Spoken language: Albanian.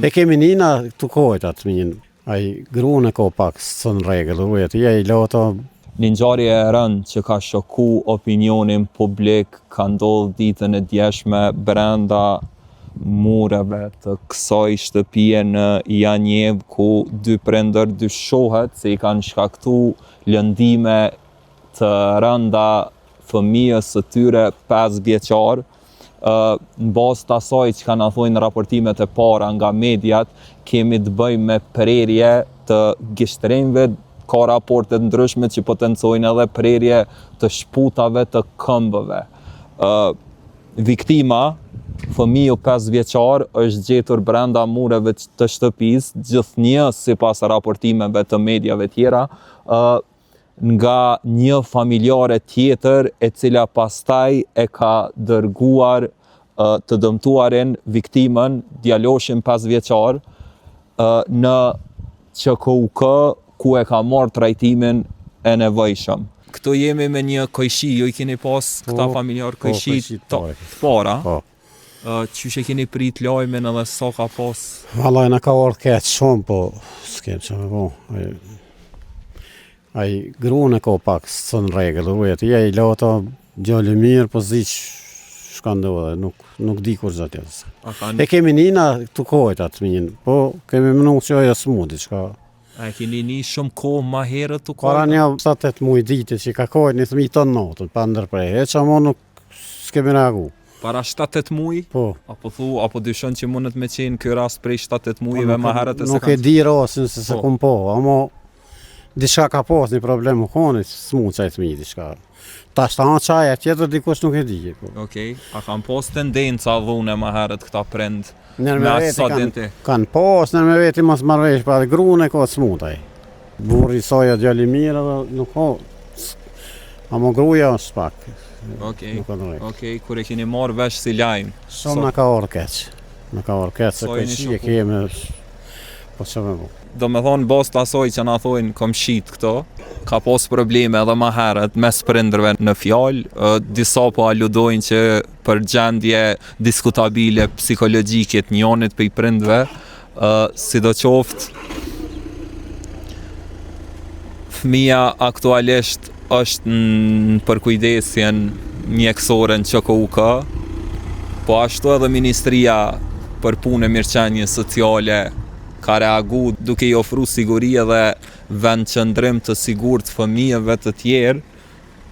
E kemi nina të kohët atë minë, ai gruan e ko pak së në regull, rrujet, i lota. Një ngjarje e rëndë që ka shoku opinionin publik ka ndodhur ditën e djeshme brenda mureve të kësaj shtëpie në Janjev, ku dy prindër dyshohet se i kanë shkaktuar lëndime të rënda fëmijës së tyre 5 vjeçar. Në bazë të asaj që kanë thënë raportimet e para nga mediat, kemi të bëjmë me prerje të gishtrenjve, ka raporte ndryshme që potencojnë edhe prerje të shputave të këmbëve. Viktima, fëmiu 5 vjeçar, është gjetur brenda mureve të shtëpisë, gjithnjë sipas raportimeve të mediave tjera, nga një familjare tjetër e cila pastaj e ka dërguar të dëmtuarin, viktimën, djaloshin 5 vjeçar, në QKUK, ku e ka marrë trajtimin e nevojshëm. Këtu jemi me një kojshi, ju i keni pas këta familjar kojshi të para. Qysh e keni prit lajmin edhe sa ka pas? Vallai na ka ardhur keq shumë, po s'kem që me po. Ai gruan e ko pak së në regull, rrujet, i lota djali mirë, po zi shka ndodhe, nuk di kur gjatë jetës. E kemi nina të kohët atë minë, po kemi mënu që ajo s'mudi qka. A keni një shumë kohë ma herët të kohë? Para një 7-8 muaj ditë që ka kohët një thëmi të natën, pa ndërprej, e që mo nuk s'kemi reagu. Para 7-8 muaj? Po. Apo dyshon që mundet me qenë kjo rast prej 7-8 muajve ma herët e se nuk e di rasin se se kum po, amo diçka ka pas një problem u konit, s'mu qajtë mi diçka. Ta shta në qaja tjetër dikush nuk e di. Okej, a kanë pas tendenca dhune ma herët këta prind? Nërë me veti kanë pas, nërë me veti mos marvesh, pa dhe gruan e ka s'mutaj. Burri soja djali mirë, nuk ka, amo gruja është pak. Okej, kur e keni marrë vesh si lajm? Shumë në ka orë keq. Në ka orë keq, se këqi e keme, po që me bu. Do me thonë, bas të asoj që na thojnë kom shit këto, ka pas probleme edhe ma herët mes prindërve në fjalë, disa po aludojnë që për gjendje diskutabile psikologjike të njënit për i prindëve, sidoqoftë fëmia aktualisht është në përkujdesjen mjekësore në QKUK, po ashtu edhe Ministria për Punë e Mirëqenie Sociale ka reagu duke i ofru siguri edhe vend qëndrim të sigurt fëmijëve të tjerë